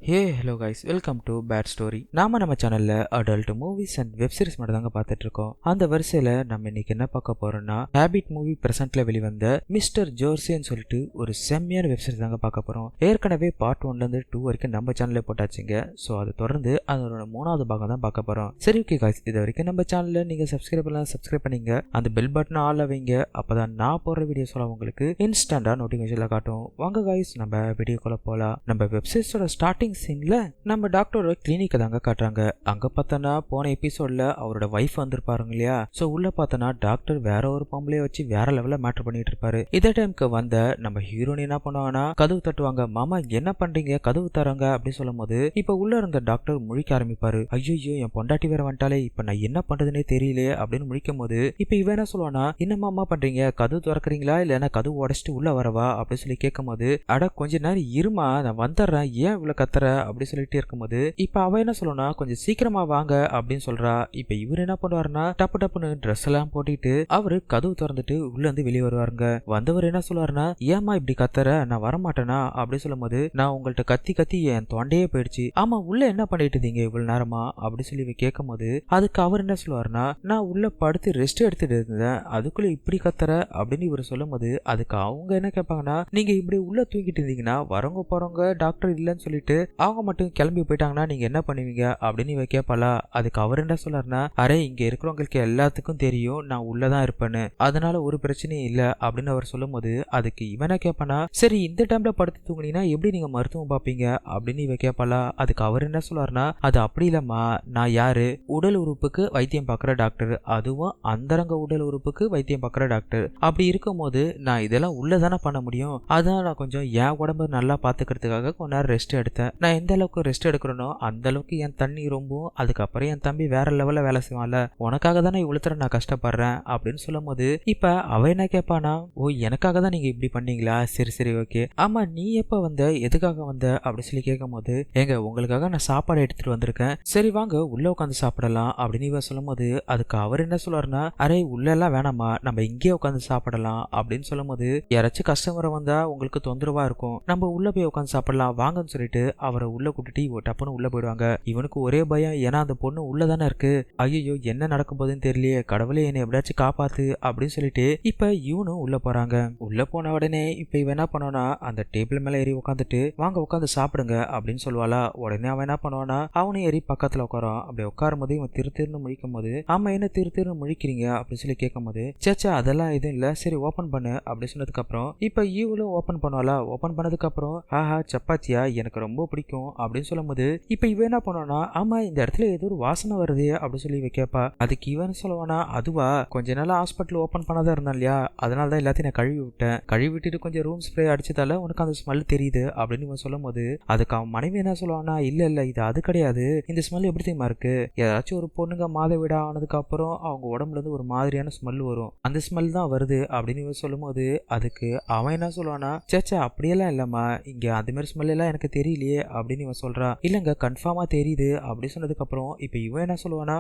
Hey hello guys, welcome to bad story. நம்ம சேனல்ல adult movies and web series மட்டும் தாங்க பார்த்துட்டு இருக்கோம். அந்த வரிசையில நம்ம இன்னைக்கு என்ன பார்க்க போறோம்னா, ஹேபிட் மூவி பிரசன்ட்ல வெளிவந்த மிஸ்டர் ஜோர்சின்னு சொல்லிட்டு ஒரு செம்மையான வெப் சீரிஸ் தாங்க பார்க்க போறோம். ஏற்கனவே பார்ட் 1ல இருந்து 2 வரைக்கும் நம்ம சேனல்ல போட்டாச்சுங்க. ஸோ அதை தொடர்ந்து அதோட 3வது பாகம் தான் பார்க்க போறோம். சரி ஓகே கைஸ், இது வரைக்கும் நம்ம சேனல்ல நீங்க சப்ஸ்கிரைப் பண்ணிங்க, அந்த பெல் பட்டன் ஆல் வைங்க. அப்பதான் நான் போடுற வீடியோஸ் எல்லாம் உங்களுக்கு இன்ஸ்டன்டா நோட்டிபிகேஷன்ல காட்டும். வாங்க கைஸ், நம்ம வீடியோக்குள்ள போலாம். நம்ம வெப் சீரிஸோட ஸ்டார்டிங் சீன்ல நம்ம டாக்டரோட கிளினிக் தாங்க காட்டுறாங்க. அங்க பார்த்தனா போன எபிசோட்ல அவரோட வைஃப் வந்திருப்பாருங்க இல்லையா. சோ உள்ள பார்த்தனா டாக்டர் வேற ஒரு பொம்பளைய வச்சு வேற லெவல்ல மேட்டர் பண்ணிட்டு இருப்பாரு. இதே டைம்க்கு வந்த நம்ம ஹீரோயின் என்ன பண்ணுவாங்கன்னா கதவு தட்டுவாங்க. மாமா என்ன பண்றீங்க, கதவு தராங்க அப்படின்னு சொல்லும் போது இப்ப உள்ள இருந்த டாக்டர் முழிக்க ஆரம்பிப்பாரு. ஐயோ என் பொண்டாட்டி வேற வந்துட்டாலே, இப்ப நான் என்ன பண்றதுன்னே தெரியலையே அப்படின்னு முழிக்கும் போது இப்ப இவ என்ன சொல்லுவானா, என்ன மாமா பண்றீங்க, கதவு திறக்கிறீங்களா இல்லைன்னா கதவு உடச்சிட்டு உள்ள வரவா அப்படின்னு சொல்லி கேட்கும் போது, அட கொஞ்ச நேரம் இருமா நான் வந்துடுறேன், ஏன் இவ்வளவு கத்துற அப்படி சொல்லிட்டு இருக்கும்போது இப்ப அவ என்ன சொல்லணும்னா கொஞ்சம் சீக்கிரமா வாங்க அப்படின்னு சொல்றா. இப்ப இவர் என்ன பண்ணுவாருன்னா டப்பு டப்புன்னு ட்ரெஸ் எல்லாம் போட்டுட்டு அவரு கதவு திறந்துட்டு உள்ள இருந்து வெளியே வருவாருங்க. வந்தவர் என்ன சொல்லுவாருன்னா, ஏமா இப்படி கத்துற, நான் வரமாட்டேனா அப்படி சொல்லும் போது, நான் உங்கள்ட்ட கத்தி கத்தி என் தொண்டையே போயிடுச்சு, ஆமா உள்ள என்ன பண்ணிட்டு இருந்தீங்க இவ்வளவு நேரமா அப்படி சொல்லி கேட்கும் போது அதுக்கு அவர் என்ன சொல்லுவாருன்னா, நான் உள்ள படுத்து ரெஸ்ட் எடுத்துட்டு இருந்தேன், அதுக்குள்ள இப்படி கத்துற அப்படின்னு இவர் சொல்லும் போது அதுக்கு அவங்க என்ன கேட்பாங்கன்னா, நீங்க இப்படி உள்ள தூங்கிட்டு இருந்தீங்கன்னா வரவங்க போறவங்க டாக்டர் இல்லைன்னு சொல்லிட்டு அவங்க மட்டும் கிளம்பி போயிட்டாங்கன்னா நீங்க என்ன பண்ணுவீங்க அப்படின்னு இவ கேட்பாளா. அதுக்கு அவர் என்ன சொல்லாருன்னா, அரே இங்க இருக்கிறவங்களுக்கு எல்லாத்துக்கும் தெரியும் நான் உள்ளதான் இருப்பேன்னு, அதனால ஒரு பிரச்சனையும் இல்ல அப்படின்னு அவர் சொல்லும் போது அதுக்கு இவனை கேட்பானா, சரி இந்த டைம்ல படுத்து தூங்குனீங்கன்னா எப்படி நீங்க மருத்துவம் பார்ப்பீங்க அப்படின்னு இவ கேட்பாளா. அதுக்கு அவர் என்ன சொல்லாருன்னா, அது அப்படி இல்லம்மா, நான் யாரு, உடல் உறுப்புக்கு வைத்தியம் பார்க்குற டாக்டர், அதுவும் அந்தரங்க உடல் உறுப்புக்கு வைத்தியம் பார்க்குற டாக்டர். அப்படி இருக்கும் போது நான் இதெல்லாம் உள்ளதானே பண்ண முடியும், அதான் நான் கொஞ்சம் என் உடம்பு நல்லா பாத்துக்கிறதுக்காக கொஞ்ச நேரம் ரெஸ்ட் எடுத்தேன். நான் எந்த அளவுக்கு ரெஸ்ட் எடுக்கிறனோ அந்த அளவுக்கு என் தண்ணி ரொம்பவும், அதுக்கப்புறம் என் தம்பி வேற லெவல்ல வேலை செய்வான்ல, உனக்காக தானே இவ்வளவு நான் கஷ்டப்படுறேன் அப்படின்னு சொல்லும் போது இப்ப அவ என்ன கேட்பானா, ஓ எனக்காக தான் நீங்க இப்படி பண்ணீங்களா, சரி சரி ஓகே, ஆமா நீ எப்ப வந்த, எதுக்காக வந்த அப்படின்னு சொல்லி கேட்கும் போது, ஏங்க உங்களுக்காக நான் சாப்பாடு எடுத்துட்டு வந்திருக்கேன், சரி வாங்க உள்ள உட்காந்து சாப்பிடலாம் அப்படின்னு இவ சொல்லும் போது அதுக்கு அவர் என்ன சொல்றாருன்னா, அரே உள்ள எல்லாம் வேணாமா நம்ம இங்கே உட்காந்து சாப்பிடலாம் அப்படின்னு சொல்லும் போது, யாராச்சும் கஸ்டமர் வந்தா உங்களுக்கு தொந்தரவா இருக்கும், நம்ம உள்ள போய் உட்காந்து சாப்பிடலாம் வாங்கன்னு சொல்லிட்டு அவரை உள்ள கூட்டிட்டு டப்புன்னு உள்ள போயிடுவாங்க. இவனுக்கு ஒரே பயம், ஏன்னா அந்த பொண்ணு உள்ளதானே இருக்கு, ஐயோ என்ன நடக்கும் போதுன்னு தெரியலையே, கடவுளே என்னை எப்படியாச்சும் காப்பாத்து அப்படின்னு சொல்லிட்டு இப்ப இவனும் உள்ள போறாங்க. உள்ள போன உடனே இப்ப இவன் என்ன பண்ணுவானா, அந்த டேபிள் மேல ஏறி உட்காந்துட்டு வாங்க உட்காந்து சாப்பிடுங்க அப்படின்னு சொல்லுவாளா. உடனே அவன் என்ன பண்ணுவானா அவனும் ஏறி பக்கத்துல உட்காரான். அப்படி உட்காரும் போது இவன் திருன்னு முழிக்கும் போது, ஆமா என்ன திருன்னு முழிக்கிறீங்க அப்படின்னு சொல்லி கேட்கும் போது, சேச்சா அதெல்லாம் எதுவும் இல்ல, சரி ஓபன் பண்ணு அப்படி சொன்னதுக்கு அப்புறம் இப்ப இவளும் ஓபன் பண்ணுவாளா. ஓபன் பண்ணதுக்கு அப்புறம், ஆஹா சப்பாத்தியா எனக்கு ரொம்ப பிடிக்கும் அப்படின்னு சொல்லும் போது இப்ப இவன் என்ன பண்ணுவானா, ஆமா இந்த இடத்துல ஏதோ ஒரு வாசனை வருது அப்படி சொல்லி இவ கேட்பா. அதுக்கு இவன் சொல்லுவானா, அதுவா கொஞ்ச நாள் ஹாஸ்பிட்டல் ஓபன் பண்ணாதான் இருந்தான் இல்லையா, அதனாலதான் எல்லாத்தையும் நான் கழுவி விட்டேன், கழுவி விட்டுட்டு கொஞ்சம் ரூம் ஸ்ப்ரே அடிச்சதால உனக்கு அந்த ஸ்மெல் தெரியுது அப்படின்னு இவன் சொல்லும் போது அதுக்கு அவன் மனைவி என்ன சொல்லுவானா, இல்ல இது அது கிடையாது, இந்த ஸ்மெல் எப்படி தெரியுமா இருக்கு, ஏதாச்சும் ஒரு பொண்ணுங்க மாதவிட ஆனதுக்கு அப்புறம் அவங்க உடம்புல இருந்து ஒரு மாதிரியான ஸ்மெல் வரும், அந்த ஸ்மெல் தான் வருது அப்படின்னு இவன் சொல்லும் போது அதுக்கு அவன் என்ன சொல்லுவானா, சேச்சா அப்படியெல்லாம் இல்லம்மா, இங்க அந்த மாதிரி ஸ்மெல் எல்லாம் எனக்கு தெரியலையே அப்படின்னு இவன் சொல்றா. இல்லங்க கன்ஃபார்மா தெரியுது அப்படி சொன்னதுக்கு அப்புறம் இப்ப இவன் என்ன சொல்லுவானா,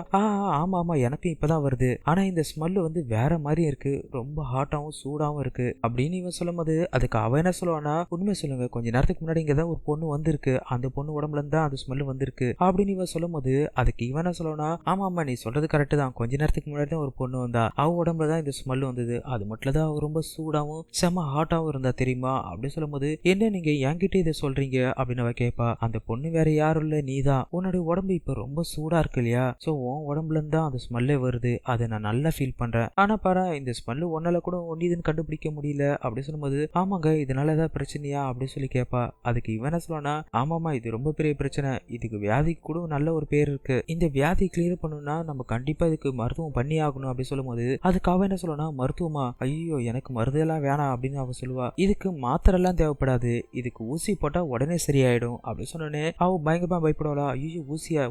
ஆமா எனக்கு இப்பதான் வருது, ஆனா இந்த ஸ்மெல் வந்து வேற மாதிரி இருக்கு, ரொம்ப ஹாட்டாவும் சூடாவும் இருக்கு அப்படின்னு இவன் சொல்லும் போது அதுக்கு அவன் என்ன சொல்லுவானா, உண்மை சொல்லுங்க கொஞ்ச நேரத்துக்கு முன்னாடி இங்கதான் ஒரு பொண்ணு வந்திருக்கு, அந்த பொண்ணு உடம்புல இருந்தா அந்த ஸ்மெல் வந்திருக்கு அப்படின்னு இவன் சொல்லும் போது அதுக்கு இவன் என்ன சொல்லுவானா, ஆமா நீ சொல்றது கரெக்ட் தான், கொஞ்ச நேரத்துக்கு முன்னாடி தான் ஒரு பொண்ணு வந்தா, அவ உடம்புல தான் இந்த ஸ்மெல் வந்தது, அது மட்டும் தான் அவ ரொம்ப சூடாவும் செம ஹாட்டாவும் இருந்தா தெரியுமா அப்படின்னு சொல்லும் போது, என்ன நீங்க என்கிட்ட இதை சொல்றீங்க அப்படின்னு அவ கேட்பா. அந்த பொண்ணு வேற யாரும் இல்ல நீதான், உன்னுடைய உடம்பு இப்ப ரொம்ப சூடா இருக்கு இல்லையா, சோ உன் உடம்புல இருந்தா அந்த ஸ்மெல்லே வருது, அதை நான் நல்லா ஃபீல் பண்றேன், ஆனா பாரு இந்த ஸ்மெல்லு ஒன்னால கூட ஒன்னிதுன்னு கண்டுபிடிக்க முடியல அப்படி சொல்லும்போது, ஆமாங்க இதனால ஏதாவது பிரச்சனையா அப்படின்னு சொல்லி கேட்பா. அதுக்கு இவன் என்ன சொல்லுவானா, ஆமாமா இது ரொம்ப பெரிய பிரச்சனை, இதுக்கு வியாதிக்கு கூட நல்ல ஒரு பேர் இருக்கு, இந்த வியாதி கிளியர் பண்ணணும்னா நம்ம கண்டிப்பா இதுக்கு மருத்துவம் பண்ணி ஆகணும் அப்படி சொல்லும் போது அதுக்கு அவன் என்ன சொல்லுவானா, மருத்துவமா, ஐயோ எனக்கு மருந்து எல்லாம் வேணாம் அப்படின்னு அவ சொல்லுவா. இதுக்கு மாத்திரை எல்லாம் தேவைப்படாது, இதுக்கு ஊசி போட்டா உடனே சரியாயிடும் அப்படி சொன்னோடனே அவ பயங்கரமா பயப்படுவாளா. ஐயோ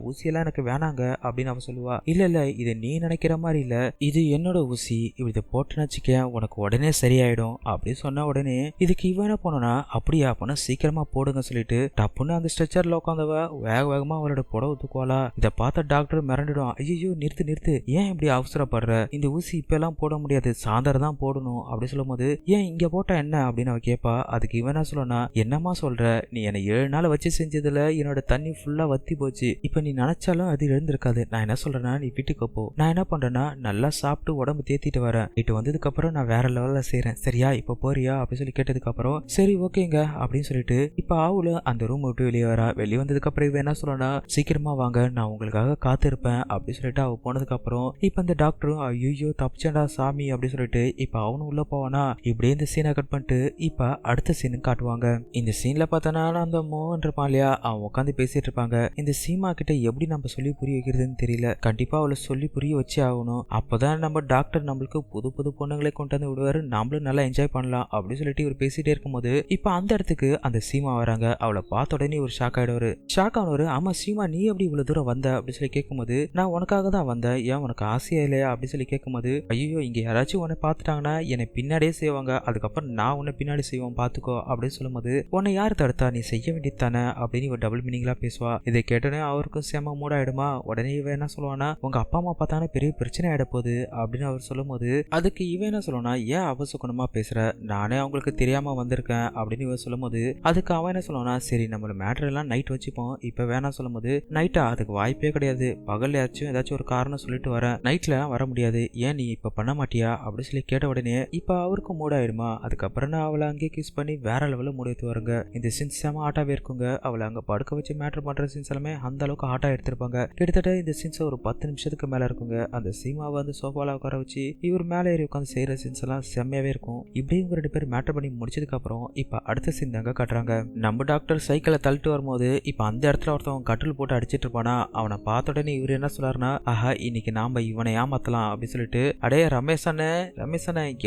ஊசியெல்லாம் எனக்கு வேணாங்க அப்படின்னு அவ சொல்லுவா. இல்ல இது நீ நினைக்கிற மாதிரி இல்ல, இது என்னோட ஊசி, இதை போட்டுன்னு வச்சுக்க உனக்கு உடனே சரியாயிடும் அப்படி சொன்ன உடனே இதுக்கு இவன் என்ன போனா, அப்படியா போனா சீக்கிரமா போடுங்க சொல்லிட்டு டப்புன்னு அந்த ஸ்ட்ரெச்சர்ல உட்காந்தவ வேகமா அவளோட புடவை தூக்குவாளா. இதை பார்த்த டாக்டர் மிரண்டுடும். ஐயோ நிறுத்து, ஏன் இப்படி அவசரப்படுற, இந்த ஊசி இப்ப எல்லாம் போட முடியாது, சாயந்தரம் தான் போடணும் அப்படி சொல்லும் போது, ஏன் இங்க போட்டா என்ன அப்படின்னு அவ கேட்பா. அதுக்கு இவன் என்ன சொல்லனா, என்னமா சொல்ற, நீ என்னை 7 நாள் வச்சு வச்சு செஞ்சதுல என்னோட தண்ணி ஃபுல்லா வத்தி போச்சு. இப்ப நீ நினைச்சாலும் அது எழுந்திருக்காது. நான் என்ன சொல்றேன்னா நீ வீட்டுக்கு போ. நான் என்ன பண்றேன்னா நல்லா சாப்பிட்டு உடம்பு தேத்திட்டு வரேன். வீட்டு வந்ததுக்கு அப்புறம் நான் வேற லெவல்ல செய்யறேன். சரியா இப்ப போறியா அப்படின்னு சொல்லி கேட்டதுக்கு அப்புறம் சரி ஓகேங்க அப்படின்னு சொல்லிட்டு இப்ப அவளும் அந்த ரூம் விட்டு வெளியே வரா. வெளியே வந்ததுக்கு அப்புறம் இவ என்ன சொல்லனா சீக்கிரமா வாங்க நான் உங்களுக்காக காத்திருப்பேன் அப்படின்னு சொல்லிட்டு அவ போனதுக்கு அப்புறம் இப்ப இந்த டாக்டரும் ஐயோ தப்பிச்சேன்டா சாமி அப்படின்னு சொல்லிட்டு இப்ப அவனும் உள்ள போவானா. இப்படியே இந்த சீனை கட் பண்ணிட்டு இப்ப அடுத்த சீனு காட்டுவாங்க. இந்த சீன்ல பார்த்தனா அந்த மோகன் இருப்பான் இல்லையா, அவன் உட்காந்து பேசிட்டு இருப்பாங்க. இந்த சீமா கிட்ட எப்படி நம்ம சொல்லி புரிய வைக்கிறதுன்னு தெரியல. கண்டிப்பா அவளை சொல்லி புரிய வச்சே ஆகணும். அப்பதான் நம்ம டாக்டர் நம்மளுக்கு புது புது பொண்ணுங்களை கொண்டு வந்து விடுவாரு, நம்மளும் நல்லா என்ஜாய் பண்ணலாம் அப்படின்னு சொல்லிட்டு இவர் பேசிட்டே இருக்கும்போது இப்ப அந்த இடத்துக்கு அந்த சீமா வராங்க. அவளை பார்த்த உடனே ஒரு ஷாக் ஆயிடுவாரு. ஷாக் ஆனவரு ஆமா சீமா நீ எப்படி இவ்வளவு தூரம் வந்த அப்படின்னு சொல்லி கேட்கும்போது நான் உனக்காக தான் வந்தேன், ஏன் உனக்கு ஆசையா இல்லையா அப்படின்னு சொல்லி கேட்கும்போது ஐயோ இங்க யாராச்சும் உன்னை பார்த்துட்டாங்கன்னா என்னை பின்னாடியே செய்வாங்க, அதுக்கப்புறம் நான் உன்னை பின்னாடி செய்வோம் பாத்துக்கோ அப்படின்னு சொல்லும்போது உன்னை யார் தடுத்தா நீ செய்ய வேண்டியது தானே அப்படின்னு இவ டபுள் மீனிங்லா பேசுவா. இதை கேட்டோன்னே அவருக்கும் செம மூடாயிடுமா. உடனே இவ என்ன சொல்லுவானா உங்க அப்பா அம்மா பார்த்தானே பெரிய பிரச்சனை ஆயிட போகுது அப்படின்னு அவர் சொல்லும் போது அதுக்கு இவன் என்ன சொல்லுவானா ஏன் அவசகுணமா பேசுற, நானே அவங்களுக்கு தெரியாம வந்திருக்கேன் அப்படின்னு இவன் சொல்லும் போது அதுக்கு அவன் என்ன சொல்லுவானா சரி நம்மள மேட்டர் எல்லாம் நைட் வச்சுப்போம், இப்ப வேணா சொல்லும் போது நைட்டா அதுக்கு வாய்ப்பே கிடையாது, பகல்லையாச்சும் ஏதாச்சும் ஒரு காரணம் சொல்லிட்டு வரேன், நைட்ல வர முடியாது, ஏன் நீ இப்ப பண்ண மாட்டியா அப்படின்னு சொல்லி கேட்ட உடனே இப்ப அவருக்கு மூடாயிடுமா. அதுக்கப்புறம் நான் அவளை அங்கேயே கிஸ் பண்ணி வேற லெவலில் முடித்து வருங்க. இந்த சீன்ஸ் செம ஆட்டாவே இருக்குங்க. அவளை அங்க படுக்க வச்சு மேட்டர் பண்ற சீன்ஸ் எல்லாமே அந்த அளவுக்கு ஆட்டா எடுத்திருப்பாங்க. கிட்டத்தட்ட இந்த சீன்ஸ் ஒரு 10 நிமிஷத்துக்கு மேல இருக்குங்க. அந்த சீமாவை வந்து சோஃபால உட்கார வச்சு இவர் மேலே ஏறி உட்காந்து செய்யற சீன்ஸ் எல்லாம் செம்மையாவே இருக்கும். இப்படி இவங்க 2 பேர் மேட்டர் பண்ணி முடிச்சதுக்கு அப்புறம் இப்ப அடுத்த சீன் தாங்க காட்டுறாங்க. நம்ம டாக்டர் சைக்கிளை தள்ளிட்டு வரும்போது இப்ப அந்த இடத்துல ஒருத்தவன் கட்டில் போட்டு அடிச்சிட்டு இருப்பானா. அவனை பார்த்த உடனே இவர் என்ன சொல்றாருன்னா ஆஹா இன்னைக்கு நாம இவனை ஏமாத்தலாம் அப்படின்னு சொல்லிட்டு அடே ரமேஷ் அண்ணே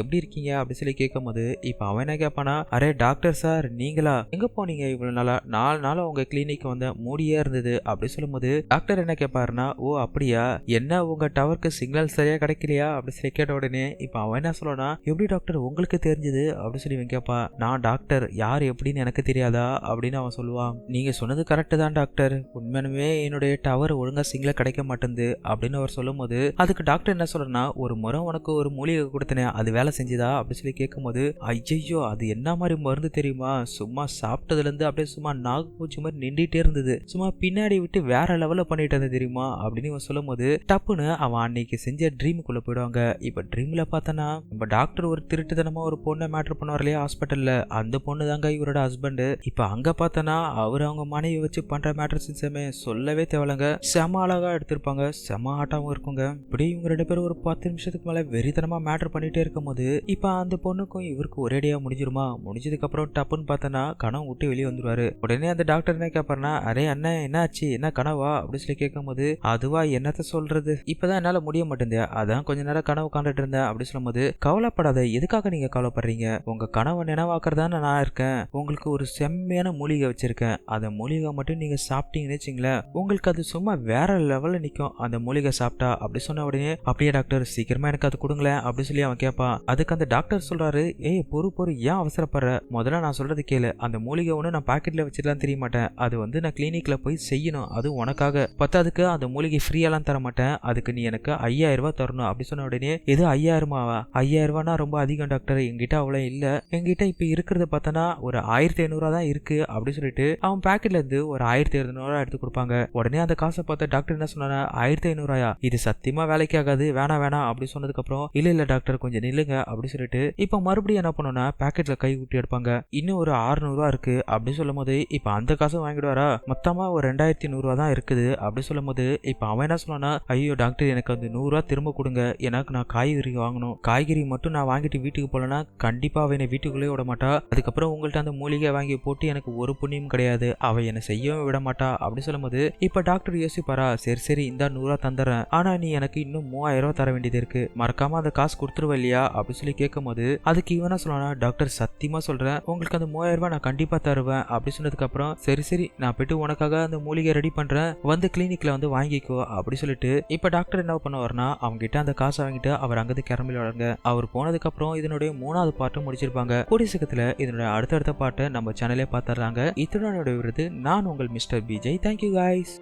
எப்படி இருக்கீங்க அப்படின்னு சொல்லி கேட்கும் போது இப்ப அவன் என்ன கேட்பானா அரே டாக்டர் சார் நீங்களா எங்க போனீங்க இவ்வளவு நாளா, 4 நாளா உங்க கிளினிக் வந்த மூடியே இருந்தது அப்படின்னு சொல்லும் போது டாக்டர் என்ன கேட்பாருன்னா ஓ அப்படியா என்ன உங்க டவருக்கு சிக்னல் சரியா கிடைக்கலையா அப்படின்னு சொல்லி கேட்ட உடனே இப்ப அவன் என்ன சொல்லனா எப்படி டாக்டர் உங்களுக்கு தெரிஞ்சது அப்படின்னு சொல்லி இவன் கேட்பா. நான் டாக்டர் யார் எப்படின்னு எனக்கு தெரியாதா அப்படின்னு அவன் சொல்லுவான். நீங்க சொன்னது கரெக்ட் தான் டாக்டர், உண்மையுமே என்னுடைய டவர் ஒழுங்கா சிக்னல் கிடைக்க மாட்டேங்குது அப்படின்னு அவர் சொல்லும் போது அதுக்கு டாக்டர் என்ன சொல்றனா ஒரு முறை உனக்கு ஒரு மூலிகை கொடுத்தனே அது வேலை செஞ்சுதா அப்படின்னு சொல்லி கேட்கும்போது ஐயோ அது என்ன மாதிரி மருந்து தெரியுமா, சும்மா சாப்பிட்டதுல இருந்து அப்படியே சும்மா நாகப்பூச்சி மாதிரி நின்றுட்டே இருந்தது, சும்மா பின்னாடி விட்டு வேற லெவல்ல பண்ணிட்டு இருந்தது தெரியுமா அப்படின்னு இவன் சொல்லும் போது டப்புன்னு அவன் அன்னைக்கு செஞ்ச ட்ரீமுக்குள்ள போயிடுவாங்க. இப்ப ட்ரீம்ல பார்த்தனா நம்ம டாக்டர் ஒரு திருட்டுத்தனமா ஒரு பொண்ணை மேட்டர் பண்ணுவார் இல்லையா ஹாஸ்பிட்டல்ல, அந்த பொண்ணு தாங்க இவரோட ஹஸ்பண்ட். இப்ப அங்க பார்த்தனா அவர் அவங்க மனைவி வச்சு பண்ற மேட்டர் சின்ஸமே சொல்லவே தேவலங்க, செம அழகா எடுத்திருப்பாங்க, செம ஆட்டாவும் இருக்குங்க. இப்படி இவங்க 2 பேரும் ஒரு 10 நிமிஷத்துக்கு மேல வெறித்தனமா மேட்டர் பண்ணிட்டே இருக்கும் போது இப்ப அந்த பொண்ணுக்கும் இவருக்கு ஒரேடியா முடிஞ்சிருமா. முடிஞ்சதுக்கு அப்புறம் டப்புன்னு பார்த்தனா கனவு விட்டு வெளியே வந்துருவாரு. உடனே அந்த டாக்டர் என்ன கேட்பாருன்னா அரே அண்ணன் என்ன ஆச்சு என்ன கனவா அப்படின்னு சொல்லி கேட்கும் போது அதுவா என்னத்த சொல்றது இப்பதான் என்னால முடிய மாட்டேங்குது, அதான் கொஞ்ச நேரம் கனவு காண்டுட்டு இருந்தேன் அப்படின்னு சொல்லும் போது கவலைப்படாத எதுக்காக நீங்க கவலைப்படுறீங்க, உங்க கனவை நினைவாக்குறதான நான் இருக்கேன், உங்களுக்கு ஒரு செம்மையான மூலிகை வச்சிருக்கேன், அந்த மூலிகை மட்டும் நீங்க சாப்பிட்டீங்கன்னு வச்சுங்களேன் உங்களுக்கு அது சும்மா வேற லெவல்ல நிக்கும் அந்த மூலிகை சாப்பிட்டா அப்படி சொன்ன உடனே அப்படியே டாக்டர் சீக்கிரமா எனக்கு அது கொடுங்களேன் அப்படின்னு சொல்லி அவன் கேட்பான். அதுக்கு அந்த டாக்டர் சொல்றாரு ஏய் பொறு ஏன் அவசரப்படுற, முதல்ல நான் சொல்றது கேளு, அந்த மூலிகை ஒண்ணு நான் பாக்கெட்ல வச்சிடலாம் தெரிய மாட்டேன், அது வந்து நான் கிளினிக்ல போய் செய்யணும், அது உனக்காக பத்தாதுக்கு அந்த மூலிகை ஃப்ரீயாலாம் தர மாட்டேன், அதுக்கு நீ எனக்கு 5000 ரூபாய் தரணும் அப்படி சொன்ன உடனே எது 5000 ரூபானா ரொம்ப அதிகம் டாக்டர், என்கிட்ட அவ்வளவு இல்ல, என்கிட்ட இப்ப இருக்கிறத பார்த்தனா ஒரு 1500 தான் இருக்கு அப்படி சொல்லிட்டு அவன் பாக்கெட்ல இருந்து ஒரு 1200 எடுத்து கொடுப்பாங்க. உடனே அந்த காசை பார்த்த டாக்டர் என்ன சொன்னாரு 1500 இது சத்தியமா வேலைக்கு ஆகாது வேணாம் அப்படி சொன்னதுக்கு அப்புறம் இல்ல டாக்டர் கொஞ்சம் நில்லுங்க அப்படி சொல்லிட்டு இப்ப மறுபடியும் என்ன பண்ணோம்னா பாக்கெட்ல கை ஊட்டி எடுப்பாங்க. இன்னும் ஒரு 600 ரூபா இருக்கு அப்படி சொல்லும் போது இப்ப அந்த காசும் வாங்கிடுவாரா, மொத்தமா ஒரு 2100 ரூபா தான் இருக்குது அப்படி சொல்லும் போது இப்ப அவன் என்ன சொன்னானா ஐயோ டாக்டர் எனக்கு அந்த 100 ரூபா திரும்ப கொடுங்க, எனக்கு நான் காய்கறி வாங்கணும், காய்கறி மட்டும் நான் வாங்கிட்டு வீட்டுக்கு போலனா கண்டிப்பா அவ என்னை வீட்டுக்குள்ளே விட மாட்டா, அதுக்கப்புறம் உங்கள்ட்ட அந்த மூலிகை வாங்கி போட்டு எனக்கு ஒரு புண்ணியம் கிடையாது, அவ என்னை செய்யவும் விட மாட்டா அப்படி சொல்லும் போது இப்ப டாக்டர் யோசிப்பாரா சரி இந்த 100 ரூபா தந்துறேன், ஆனா நீ எனக்கு இன்னும் 3000 ரூபா தர வேண்டியது இருக்கு, மறக்காம அந்த காசு கொடுத்துருவ இல்லையா அப்படி சொல்லி கேட்கும் போது அதுக்கு இவனா சொல்லனா டாக்டர் சத்தியமா சொல்றேன் உங்களுக்கு அந்த 3000 ரூபாய் நான் கண்டிப்பா தருவேன் அப்படி சொன்னதுக்கு அப்புறம் சரி நான் போயிட்டு உனக்காக அந்த மூலிகை ரெடி பண்றேன் வந்து கிளினிக்ல வந்து வாங்கிக்கோ அப்படி சொல்லிட்டு இப்ப டாக்டர் என்ன பண்ணுவார்னா அவங்க கிட்ட அந்த காசை வாங்கிட்டு அவர் அங்கிருந்து கிளம்பி விடுறாங்க. அவர் போனதுக்கு அப்புறம் இதனுடைய 3வது பாட்டு முடிச்சிருப்பாங்க. கூடிய சீக்கிரத்துல இதனுடைய அடுத்தடுத்த பாட்டை நம்ம சேனலே பாத்துறாங்க. இத்துடன் விருது நான் உங்கள் மிஸ்டர் பிஜே. Thank you guys.